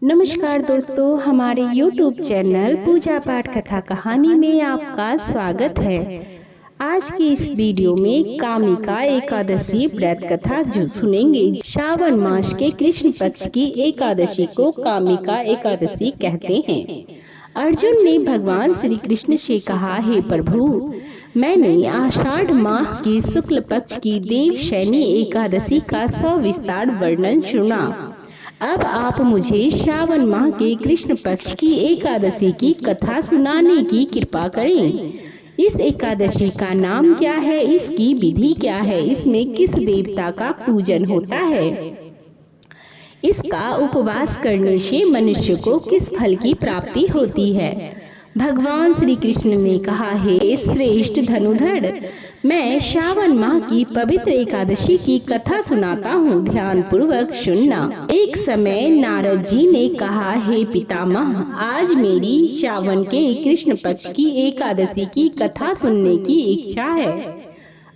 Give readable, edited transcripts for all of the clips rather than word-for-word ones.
नमस्कार दोस्तों, हमारे YouTube चैनल पूजा पाठ कथा कहानी में आपका स्वागत है। आज की इस वीडियो में कामिका एकादशी व्रत कथा जो सुनेंगे। श्रावण मास के कृष्ण पक्ष की एकादशी को कामिका एकादशी कहते हैं। अर्जुन ने भगवान श्री कृष्ण से कहा, हे प्रभु, मैंने आषाढ़ माह की शुक्ल पक्ष की देवशयनी एकादशी का सविस्तार वर्णन सुना। अब आप मुझे श्रावण माह के कृष्ण पक्ष की एकादशी की कथा सुनाने की कृपा करें। इस एकादशी का नाम क्या है, इसकी विधि क्या है, इसमें किस देवता का पूजन होता है, इसका उपवास करने से मनुष्य को किस फल की प्राप्ति होती है। भगवान श्री कृष्ण ने कहा, हे श्रेष्ठ धनुधर, मैं श्रावण माह की पवित्र एकादशी की कथा सुनाता हूँ, ध्यान पूर्वक सुनना। एक समय नारद जी ने कहा, हे पितामह, आज मेरी श्रावण के कृष्ण पक्ष की एकादशी की कथा सुनने की इच्छा है,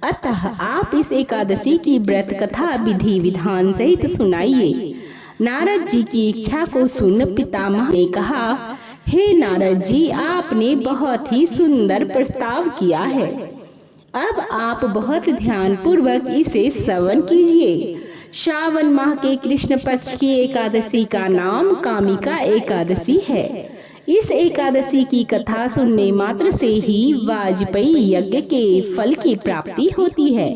अतः आप इस एकादशी की व्रत कथा विधि विधान सहित सुनाइए। नारद जी की इच्छा को सुन पितामह ने कहा, हे नारद जी, आपने बहुत ही सुंदर प्रस्ताव किया है। अब आप बहुत ध्यान पूर्वक इसे श्रवण कीजिए। श्रावण माह के कृष्ण पक्ष की एकादशी का नाम कामिका एकादशी है। इस एकादशी की कथा सुनने मात्र से ही वाजपेयी यज्ञ के फल की प्राप्ति होती है।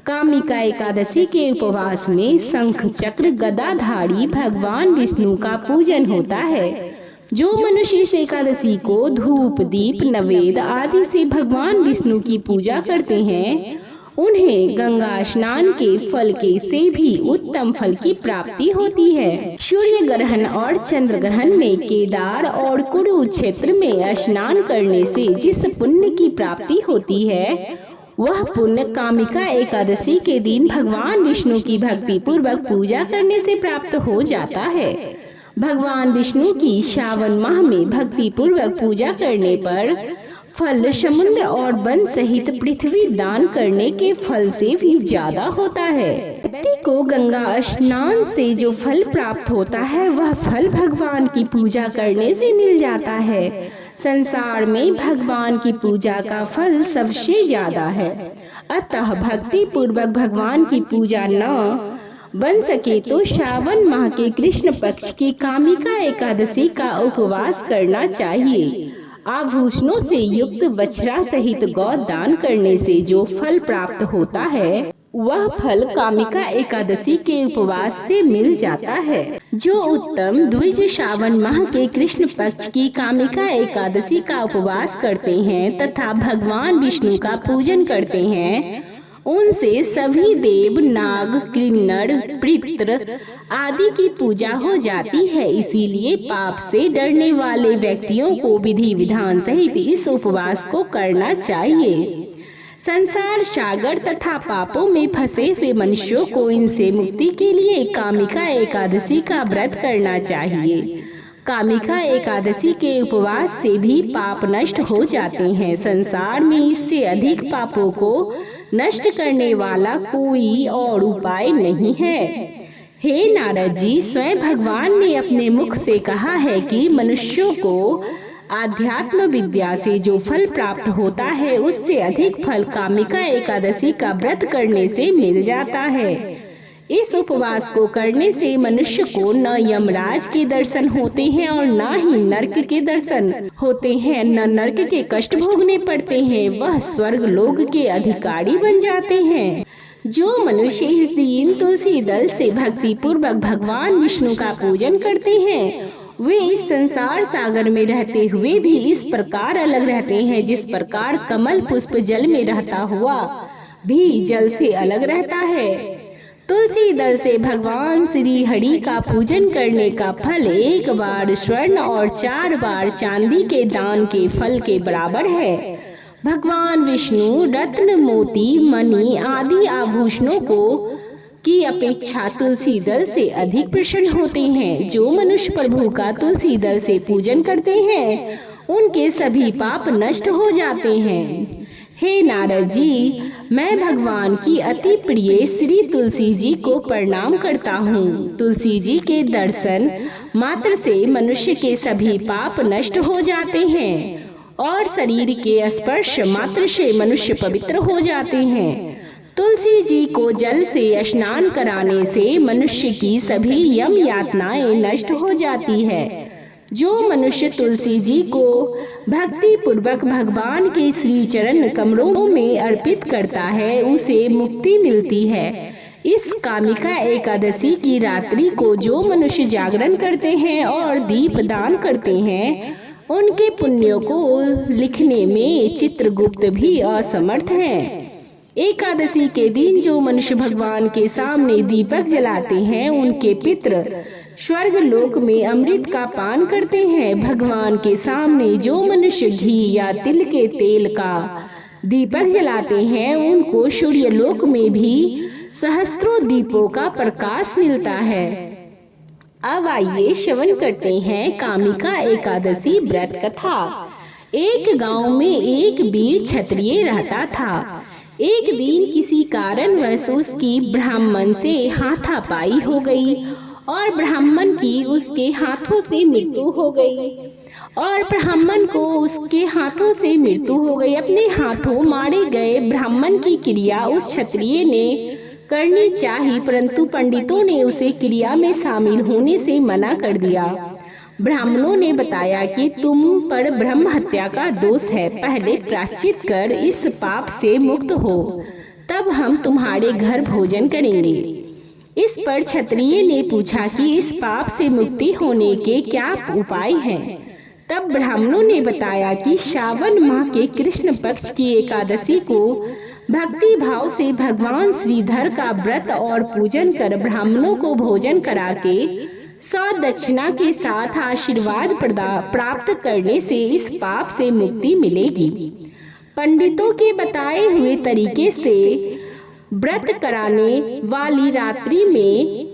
कामिका एकादशी के उपवास में शंख चक्र गदाधारी भगवान विष्णु का पूजन होता है। जो मनुष्य इस एकादशी को धूप दीप नवेद आदि से भगवान विष्णु की पूजा करते हैं, उन्हें गंगा स्नान के फल के से भी उत्तम फल की प्राप्ति होती है। सूर्य ग्रहण और चंद्र ग्रहण में केदार और कुरुक्षेत्र में स्नान करने से जिस पुण्य की प्राप्ति होती है, वह पुण्य कामिका एकादशी के दिन भगवान विष्णु की भक्ति पूर्वक पूजा करने से प्राप्त हो जाता है। भगवान विष्णु की श्रावण माह में भक्ति पूर्वक पूजा करने पर फल समुद्र और वन सहित पृथ्वी दान करने के फल से भी ज्यादा होता है। व्यक्ति को गंगा स्नान से जो फल प्राप्त होता है, वह फल भगवान की पूजा करने से मिल जाता है। संसार में भगवान की पूजा का फल सबसे ज्यादा है, अतः भक्ति पूर्वक भगवान की पूजा न बन सके तो श्रावण माह के कृष्ण पक्ष की कामिका एकादशी का उपवास करना चाहिए। आभूषणों से युक्त बछड़ा सहित गौ दान करने से जो फल प्राप्त होता है, वह फल कामिका एकादशी के उपवास से मिल जाता है। जो उत्तम द्विज श्रावण माह के कृष्ण पक्ष की कामिका एकादशी का उपवास करते हैं तथा भगवान विष्णु का पूजन करते हैं, उनसे सभी देव नाग किन्नर पितृ आदि की पूजा हो जाती है। इसीलिए पाप से डरने वाले व्यक्तियों को विधि विधान सहित इस उपवास को करना चाहिए। संसार सागर तथा पापों में फंसे हुए मनुष्यों को इनसे मुक्ति के लिए कामिका एकादशी का व्रत करना चाहिए। कामिका एकादशी के उपवास से भी पाप नष्ट हो जाते हैं। संसार में इससे अधिक पापों को नष्ट करने वाला कोई और उपाय नहीं है। हे नारद जी, स्वयं भगवान ने अपने मुख से कहा है कि मनुष्यों को आध्यात्म विद्या से जो फल प्राप्त होता है, उससे अधिक फल कामिका एकादशी का व्रत करने से मिल जाता है। इस उपवास को करने से मनुष्य को न यमराज के दर्शन होते हैं और न ही नरक के दर्शन होते हैं, न नरक के कष्ट भोगने पड़ते हैं, वह स्वर्ग लोक के अधिकारी बन जाते हैं। जो मनुष्य इस दिन तुलसी दल से भक्ति पूर्वक भगवान विष्णु का पूजन करते हैं, वे इस संसार सागर में रहते हुए भी इस प्रकार अलग रहते हैं, जिस प्रकार कमल पुष्प जल में रहता हुआ भी जल से अलग रहता है। तुलसी दल से भगवान श्री हरि का पूजन करने का फल 1 बार स्वर्ण और 4 बार चांदी के दान के फल के बराबर है। भगवान विष्णु रत्न मोती मणि आदि आभूषणों को की अपेक्षा तुलसी दल से अधिक प्रसन्न होते हैं। जो मनुष्य प्रभु का तुलसी दल से पूजन करते हैं, उनके सभी पाप नष्ट हो जाते हैं। हे नारद जी, मैं भगवान की अति प्रिय श्री तुलसी जी को प्रणाम करता हूँ। तुलसी जी के दर्शन मात्र से मनुष्य के सभी पाप नष्ट हो जाते हैं और शरीर के स्पर्श मात्र से मनुष्य पवित्र हो जाते हैं। तुलसी जी को जल से स्नान कराने से मनुष्य की सभी यम यातनाएं नष्ट हो जाती है। जो मनुष्य तुलसी जी को भक्ति पूर्वक भगवान के श्री चरण कमलों में अर्पित करता है, उसे मुक्ति मिलती है। इस कामिका एकादशी की रात्रि को जो मनुष्य जागरण करते हैं और दीप दान करते हैं, उनके पुण्यों को लिखने में चित्रगुप्त भी असमर्थ हैं। एकादशी के दिन जो मनुष्य भगवान के सामने दीपक जलाते हैं, उनके पितृ स्वर्ग लोक में अमृत का पान करते हैं। भगवान के सामने जो मनुष्य घी या तिल के तेल का दीपक जलाते हैं, उनको सूर्य लोक में भी सहस्त्रों दीपों का प्रकाश मिलता है। अब आइए श्रवण करते हैं कामिका एकादशी व्रत कथा। एक गांव में एक वीर क्षत्रिय रहता था। एक दिन किसी कारणवश उसकी ब्राह्मण से हाथापाई हो गई और ब्राह्मण की उसके हाथों से मृत्यु हो गई अपने हाथों मारे गए ब्राह्मण की क्रिया उस क्षत्रिय ने करनी चाहिए, परंतु पंडितों ने उसे क्रिया में शामिल होने से मना कर दिया। ब्राह्मणों ने बताया कि तुम पर ब्रह्म हत्या का दोष है, पहले प्रायश्चित कर इस पाप से मुक्त हो, तब हम तुम्हारे घर भोजन करेंगे। इस पर क्षत्रिय ने पूछा कि इस पाप से मुक्ति होने के क्या उपाय हैं। तब ब्राह्मणों ने बताया कि श्रावण माह के कृष्ण पक्ष की एकादशी को भक्ति भाव से भगवान श्रीधर का व्रत और पूजन कर ब्राह्मणों को भोजन करा के सदक्षिणा के साथ आशीर्वाद प्राप्त करने से इस पाप से मुक्ति मिलेगी। पंडितों के बताए हुए तरीके से व्रत कराने वाली रात्रि में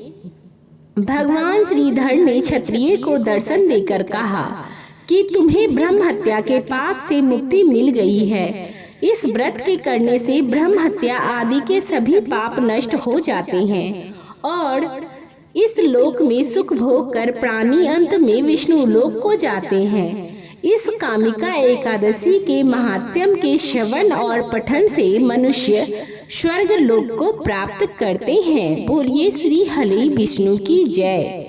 भगवान श्रीधर ने क्षत्रिय को दर्शन देकर कहा कि तुम्हें ब्रह्म हत्या के पाप से मुक्ति मिल गई है। इस व्रत के करने से ब्रह्म हत्या आदि के सभी पाप नष्ट हो जाते हैं और इस लोक में सुख भोग कर प्राणी अंत में विष्णु लोक को जाते हैं। इस कामिका एकादशी के महात्म्य के श्रवण और पठन से मनुष्य स्वर्ग लोक को प्राप्त करते हैं। बोलिए श्री हरि विष्णु की जय।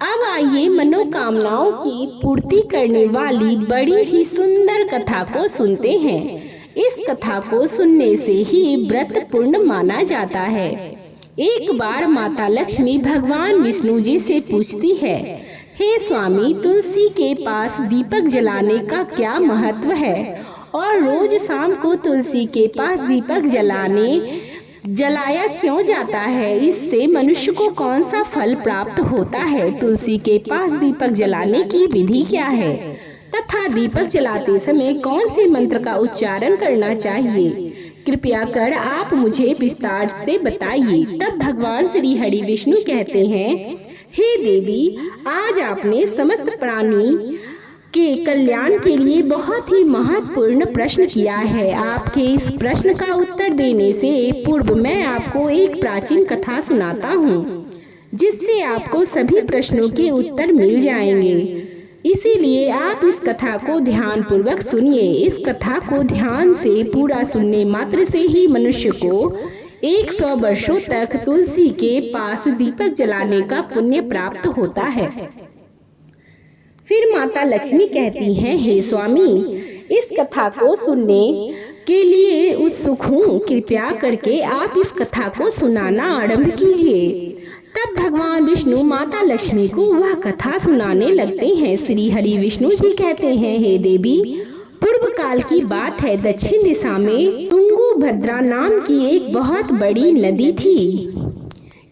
अब आइए मनोकामनाओं की पूर्ति करने वाली बड़ी ही सुंदर कथा को सुनते हैं। इस कथा को सुनने से ही व्रत पूर्ण माना जाता है। एक बार माता लक्ष्मी भगवान विष्णु जी से पूछती है, हे स्वामी, तुलसी के पास दीपक जलाने का क्या महत्व है और रोज शाम को तुलसी के पास दीपक जलाया क्यों जाता है? इससे मनुष्य को कौन सा फल प्राप्त होता है? तुलसी के पास दीपक जलाने की विधि क्या है तथा दीपक जलाते समय कौन से मंत्र का उच्चारण करना चाहिए? कृपया कर आप मुझे विस्तार से बताइए। तब भगवान श्री हरि विष्णु कहते हैं, हे देवी, आज आपने समस्त प्राणी के कल्याण के लिए बहुत ही महत्वपूर्ण प्रश्न किया है। आपके इस प्रश्न का उत्तर देने से पूर्व मैं आपको एक प्राचीन कथा सुनाता हूँ, जिससे आपको सभी प्रश्नों के उत्तर मिल जाएंगे। इसीलिए आप इस कथा को ध्यान पूर्वक सुनिए। इस कथा को ध्यान से पूरा सुनने मात्र से ही मनुष्य को 100 वर्षों तक तुलसी के पास दीपक जलाने का पुण्य प्राप्त होता है। फिर माता लक्ष्मी कहती हैं, हे स्वामी, इस कथा को सुनने के लिए उत्सुक हूँ, कृपया करके आप इस कथा को सुनाना आरंभ कीजिए। तब भगवान विष्णु माता लक्ष्मी को वह कथा सुनाने लगते हैं। श्री हरि विष्णु जी कहते हैं, हे देवी, पूर्व काल की बात है। दक्षिण दिशा में तुंगभद्रा नाम की एक बहुत बड़ी नदी थी।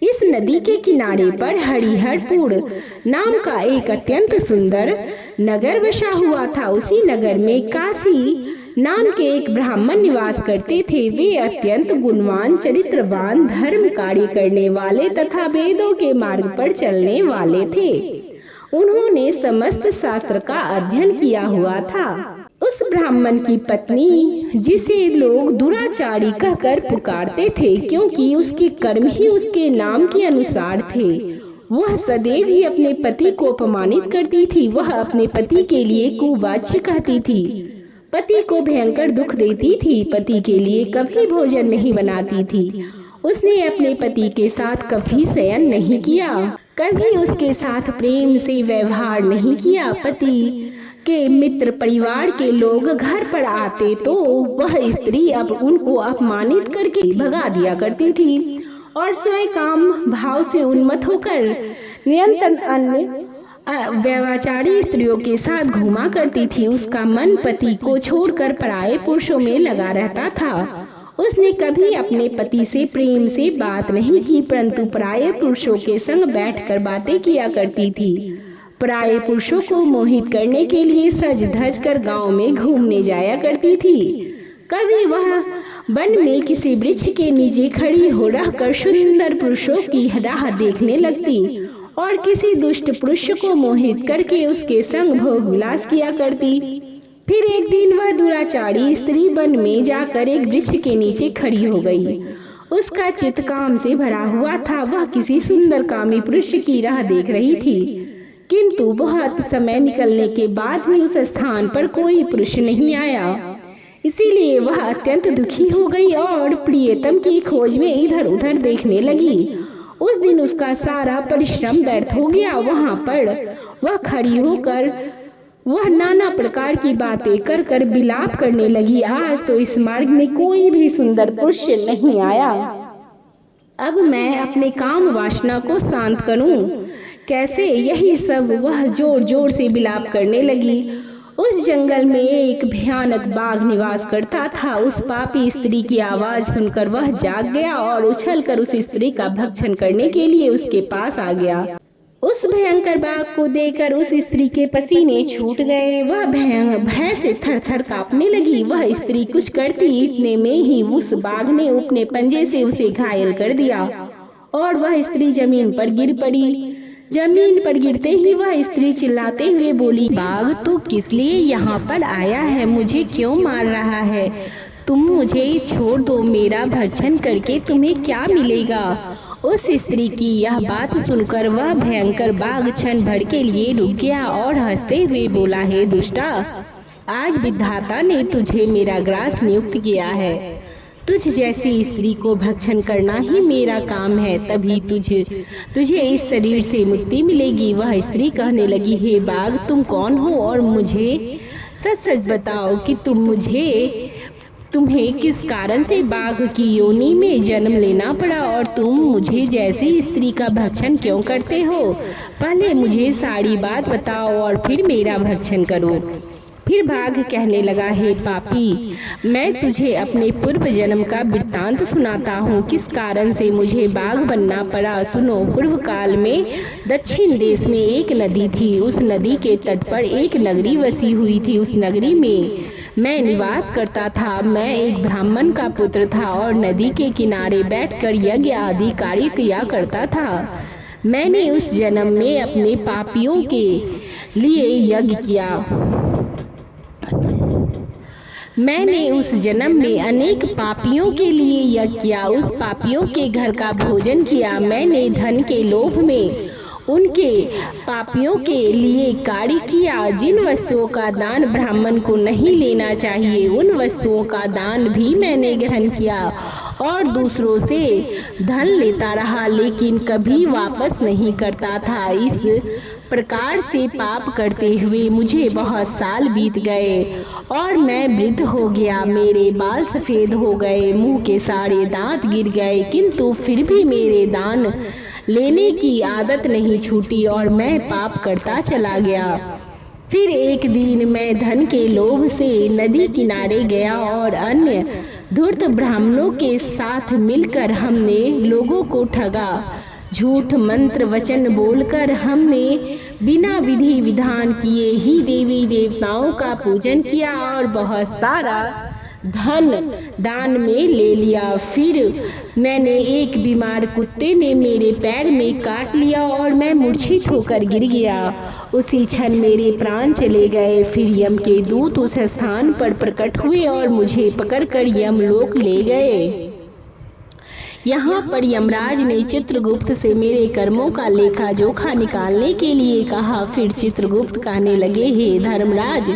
इस नदी के किनारे पर हरिहरपुर नाम का एक अत्यंत सुंदर नगर बसा हुआ था। उसी नगर में काशी नाम के एक ब्राह्मण निवास करते थे। वे अत्यंत गुणवान, चरित्रवान, धर्म कार्य करने वाले तथा वेदों के मार्ग पर चलने वाले थे। उन्होंने समस्त शास्त्र का अध्ययन किया हुआ था। उस ब्राह्मण की पत्नी, जिसे लोग दुराचारी कहकर पुकारते थे क्योंकि उसके कर्म ही उसके नाम के अनुसार थे, वह सदैव ही अपने पति को अपमानित करती थी। वह अपने पति के लिए कुवाच्य कहती थी, पति को भयंकर दुख देती थी, पति के लिए कभी भोजन नहीं बनाती थी। उसने अपने पति के साथ कभी शयन नहीं किया, कभी उसके साथ प्रेम से व्यवहार नहीं किया। पति के मित्र परिवार के लोग घर पर आते तो वह स्त्री अब उनको अपमानित करके भगा दिया करती थी और स्वयं काम भाव से उन्मत्त होकर निरंतर अन्य व्यभिचारी स्त्रियों के साथ घूमा करती थी। उसका मन पति को छोड़कर पराये पुरुषों में लगा रहता था। उसने कभी अपने पति से प्रेम से बात नहीं की, परंतु पराये पुरुषों के संग बैठकर बातें किया करती थी। पराये पुरुषों को मोहित करने के लिए सज धज कर गाँव में घूमने जाया करती थी। कभी वह वन में किसी वृक्ष के नीचे खड़ी हो रहकर सुंदर पुरुषों की राह देखने लगती और किसी दुष्ट पुरुष को मोहित करके उसके संग भोग विलास किया करती। फिर एक दिन वह दुराचारी स्त्री वन में जाकर एक वृक्ष के नीचे खड़ी हो गई। उसका चित्त काम से भरा हुआ था। वह किसी सुंदर कामी पुरुष की राह देख रही थी, किंतु बहुत समय निकलने के बाद भी उस स्थान पर कोई पुरुष नहीं आया। इसीलिए वह अत्यंत दुखी हो गई और प्रियतम की खोज में इधर उधर देखने लगी। उस दिन उसका सारा परिश्रम व्यर्थ हो गया। वहां पर वह खड़ी होकर वह नाना प्रकार की बातें कर कर विलाप करने लगी। आज तो इस मार्ग में कोई भी सुंदर पुरुष नहीं आया, अब मैं अपने काम वासना को शांत करूं कैसे, यही सब वह जोर जोर से विलाप करने लगी। उस जंगल में एक भयानक बाघ निवास करता था। उस पापी स्त्री की आवाज सुनकर वह जाग गया और उछलकर उस स्त्री का भक्षण करने के लिए उसके पास आ गया। उस भयंकर बाघ को देखकर उस स्त्री के पसीने छूट गए। वह भय से थर थर कांपने लगी। वह स्त्री कुछ करती इतने में ही उस बाघ ने अपने पंजे से उसे घायल कर दिया और वह स्त्री जमीन पर गिर पड़ी। जमीन पर गिरते ही वह स्त्री चिल्लाते हुए बोली, बाघ तू किस लिए यहाँ पर आया है, मुझे क्यों मार रहा है? तुम मुझे छोड़ दो, मेरा भक्षण करके तुम्हें क्या मिलेगा? उस स्त्री की यह बात सुनकर वह भयंकर बाघ क्षण भर के लिए रुक गया और हंसते हुए बोला, हे दुष्टा, आज विधाता ने तुझे मेरा ग्रास नियुक्त किया है। तुझ जैसी स्त्री को भक्षण करना ही मेरा काम है, तभी तुझे इस शरीर से मुक्ति मिलेगी। वह स्त्री कहने लगी, हे बाघ तुम कौन हो और मुझे सच सच बताओ कि तुम्हें किस कारण से बाघ की योनि में जन्म लेना पड़ा और तुम मुझे जैसी स्त्री का भक्षण क्यों करते हो? पहले मुझे सारी बात बताओ और फिर मेरा भक्षण करो। फिर बाघ कहने लगा, हे पापी, मैं तुझे अपने पूर्व जन्म का वृत्तांत सुनाता हूँ, किस कारण से मुझे बाघ बनना पड़ा। सुनो, पूर्व काल में दक्षिण देश में एक नदी थी। उस नदी के तट पर एक नगरी बसी हुई थी। उस नगरी में मैं निवास करता था। मैं एक ब्राह्मण का पुत्र था और नदी के किनारे बैठकर यज्ञ आदि कार्य किया करता था। मैंने उस जन्म में अपने पापियों के लिए यज्ञ किया। मैंने उस जन्म में अनेक पापियों के लिए यज्ञ किया, उस पापियों के घर का भोजन किया। मैंने धन के लोभ में उनके पापियों के लिए कार्य किया। जिन वस्तुओं का दान ब्राह्मण को नहीं लेना चाहिए, उन वस्तुओं का दान भी मैंने ग्रहण किया और दूसरों से धन लेता रहा, लेकिन कभी वापस नहीं करता था। इस प्रकार से पाप करते हुए मुझे बहुत साल बीत गए और मैं वृद्ध हो गया। मेरे बाल सफ़ेद हो गए, मुंह के सारे दांत गिर गए, किंतु फिर भी मेरे दान लेने की आदत नहीं छूटी और मैं पाप करता चला गया। फिर एक दिन मैं धन के लोभ से नदी किनारे गया और अन्य धूर्त ब्राह्मणों के साथ मिलकर हमने लोगों को ठगा। झूठ मंत्र वचन बोलकर हमने बिना विधि विधान किए ही देवी देवताओं का पूजन किया और बहुत सारा धन दान में ले लिया। फिर मैंने एक बीमार कुत्ते ने मेरे पैर में काट लिया और मैं मूर्छित होकर गिर गया। उसी क्षण मेरे प्राण चले गए। फिर यम के दूत उस स्थान पर प्रकट हुए और मुझे पकड़कर यमलोक ले गए। यहाँ पर यमराज ने चित्रगुप्त से मेरे कर्मों का लेखा जोखा निकालने के लिए कहा। फिर चित्रगुप्त कहने लगे, हे धर्मराज,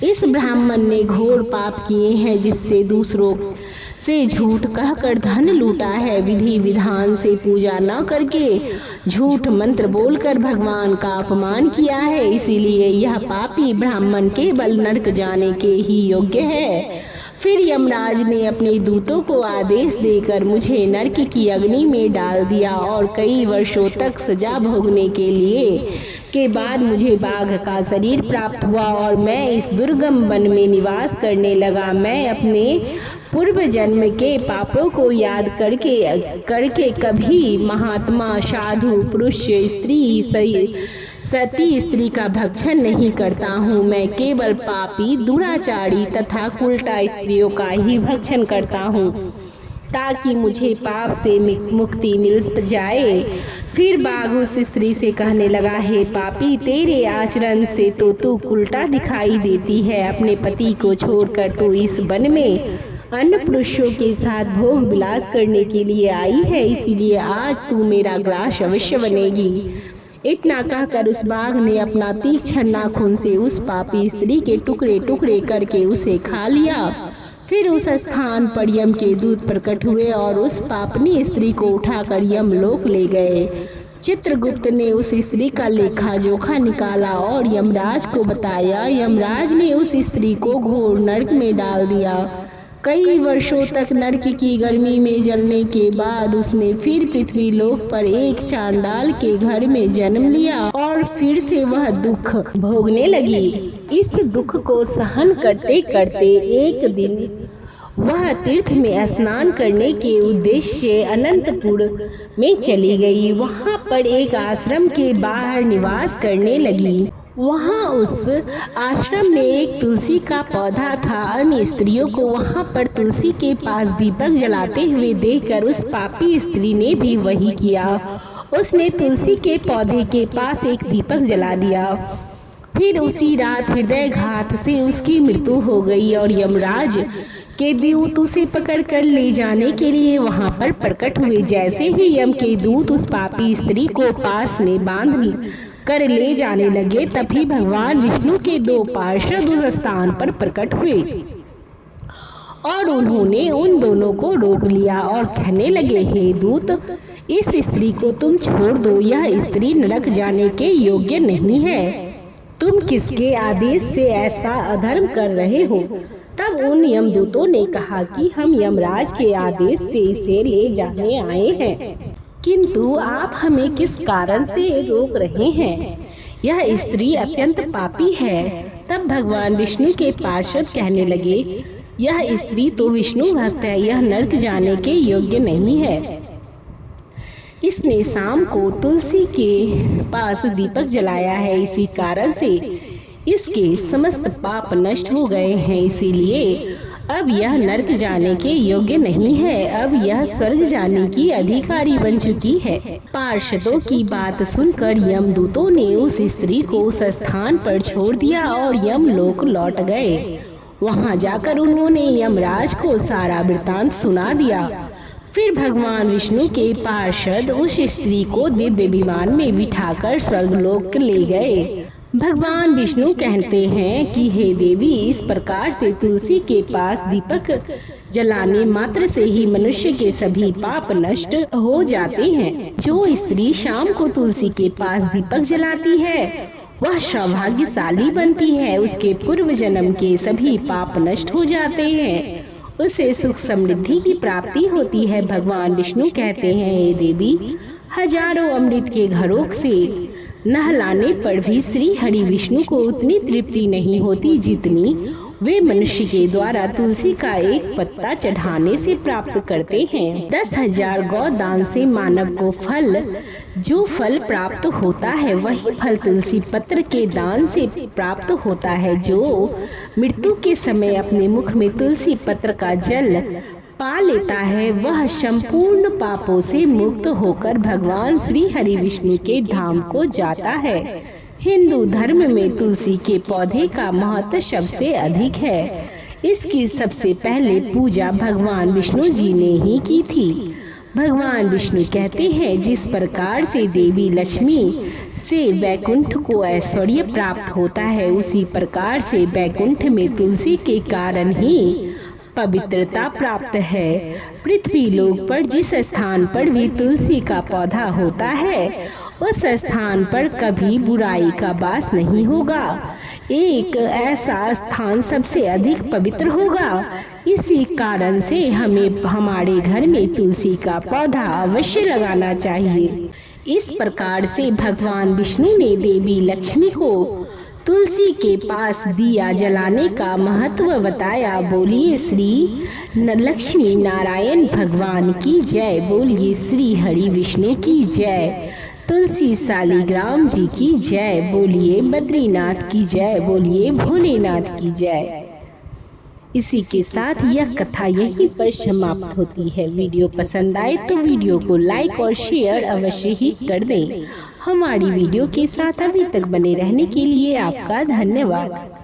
इस ब्राह्मण ने घोर पाप किए हैं, जिससे दूसरों से झूठ कहकर धन लूटा है, विधि विधान से पूजा न करके झूठ मंत्र बोलकर भगवान का अपमान किया है। इसीलिए यह पापी ब्राह्मण केवल नरक जाने के ही योग्य है। फिर यमराज ने अपने दूतों को आदेश देकर मुझे नरक की अग्नि में डाल दिया और कई वर्षों तक सजा भोगने के बाद मुझे बाघ का शरीर प्राप्त हुआ और मैं इस दुर्गम वन में निवास करने लगा। मैं अपने पूर्व जन्म के पापों को याद करके कभी महात्मा, साधु, पुरुष, स्त्री, सती स्त्री का भक्षण नहीं करता हूँ। मैं केवल पापी, दुराचारी तथा उल्टा स्त्रियों का ही भक्षण करता हूँ, ताकि मुझे पाप से मुक्ति मिल जाए। फिर बाघ उस स्त्री से कहने लगा, हे पापी, तेरे आचरण से तो तू उल्टा दिखाई देती है। अपने पति को छोड़कर तू इस वन में अन्य पुरुषों के साथ भोग विलास करने के लिए आई है, इसीलिए आज तू मेरा ग्रास अवश्य बनेगी। इतना कहकर उस बाघ ने अपना तीक्ष्ण नाखून से उस पापी स्त्री के टुकड़े टुकड़े करके उसे खा लिया। फिर उस स्थान पर यम के दूत प्रकट हुए और उस पापनी स्त्री को उठाकर यमलोक ले गए। चित्रगुप्त ने उस स्त्री का लेखा जोखा निकाला और यमराज को बताया। यमराज ने उस स्त्री को घोर नरक में डाल दिया। कई वर्षों तक नरक की गर्मी में जलने के बाद उसने फिर पृथ्वी लोक पर एक चांडाल के घर में जन्म लिया और फिर से वह दुख भोगने लगी। इस दुख को सहन करते करते एक दिन वह तीर्थ में स्नान करने के उद्देश्य से अनंतपुर में चली गई। वहां पर एक आश्रम के बाहर निवास करने लगी। वहाँ उस आश्रम में एक तुलसी का पौधा था। अन्य स्त्रियों को वहाँ पर तुलसी के पास दीपक जलाते हुए देखकर उस पापी स्त्री ने भी वही किया। उसने तुलसी के पौधे के पास एक दीपक जला दिया। फिर उसी रात हृदयघात से उसकी मृत्यु हो गई और यमराज के दूत उसे पकड़कर ले जाने के लिए वहाँ पर प्रकट हुए। जैसे ही यम के दूत उस पापी स्त्री को पास में बांध कर ले जाने लगे, तभी भगवान विष्णु के दो पार्षद उस स्थान पर प्रकट हुए और उन्होंने उन दोनों को रोक लिया और कहने लगे, हे दूत, इस स्त्री को तुम छोड़ दो। यह स्त्री नरक जाने के योग्य नहीं है। तुम किसके आदेश से ऐसा अधर्म कर रहे हो? तब उन यमदूतों ने कहा कि हम यमराज के आदेश से इसे ले जाने आए हैं, किंतु आप हमें किस कारण से रोक रहे हैं? यह स्त्री अत्यंत पापी है। तब भगवान विष्णु के पार्षद कहने लगे, यह स्त्री तो विष्णु भक्त है, यह नरक जाने के योग्य नहीं है। इसने शाम को तुलसी के पास दीपक जलाया है, इसी कारण से इसके समस्त पाप नष्ट हो गए हैं। इसीलिए अब यह नरक जाने के योग्य नहीं है, अब यह स्वर्ग जाने की अधिकारी बन चुकी है। पार्षदों की बात सुनकर यमदूतों ने उस स्त्री को उस स्थान पर छोड़ दिया और यमलोक लौट गए। वहां जाकर उन्होंने यमराज को सारा वृतांत सुना दिया। फिर भगवान विष्णु के पार्षद उस स्त्री को दिव्य विमान में बिठाकर स्वर्गलोक ले गए। भगवान विष्णु कहते हैं कि हे देवी, इस प्रकार से तुलसी के पास दीपक जलाने मात्र से ही मनुष्य के सभी पाप नष्ट हो जाते हैं। जो स्त्री शाम को तुलसी के पास दीपक जलाती है वह सौभाग्यशाली बनती है, उसके पूर्व जन्म के सभी पाप नष्ट हो जाते हैं, उसे सुख समृद्धि की प्राप्ति होती है। भगवान विष्णु कहते हैं, हे देवी, हजारों अमृत के घरों से नहलाने पर भी श्री हरि विष्णु को उतनी तृप्ति नहीं होती जितनी वे मनुष्य के द्वारा तुलसी का एक पत्ता चढ़ाने से प्राप्त करते हैं। 10,000 गौ दान से मानव को फल जो फल प्राप्त होता है वही फल तुलसी पत्र के दान से प्राप्त होता है। जो मृत्यु के समय अपने मुख में तुलसी पत्र का जल पा लेता है वह संपूर्ण पापों से मुक्त होकर भगवान श्री हरि विष्णु के धाम को जाता है। हिंदू धर्म में तुलसी के पौधे का महत्व सबसे अधिक है। इसकी सबसे पहले पूजा भगवान विष्णु जी ने ही की थी। भगवान विष्णु कहते हैं, जिस प्रकार से देवी लक्ष्मी से वैकुंठ को ऐश्वर्य प्राप्त होता है, उसी प्रकार से वैकुंठ में तुलसी के कारण ही पवित्रता प्राप्त है। पृथ्वी लोक पर जिस स्थान पर भी तुलसी का पौधा होता है उस स्थान पर कभी बुराई का वास नहीं होगा। एक ऐसा स्थान सबसे अधिक पवित्र होगा। इसी कारण से हमें हमारे घर में तुलसी का पौधा अवश्य लगाना चाहिए। इस प्रकार से भगवान विष्णु ने देवी लक्ष्मी को तुलसी के पास दिया जलाने का महत्व बताया। बोलिए श्री लक्ष्मी नारायण भगवान की जय। बोलिए श्री हरि विष्णु की जय। तुलसी शालिग्राम जी की जय। बोलिए बद्रीनाथ की जय। बोलिए भोलेनाथ की जय। इसी के साथ यह कथा यहीं पर समाप्त होती है। वीडियो पसंद आए तो वीडियो को लाइक और शेयर अवश्य ही कर दें। हमारी वीडियो के साथ अभी तक बने रहने के लिए आपका धन्यवाद।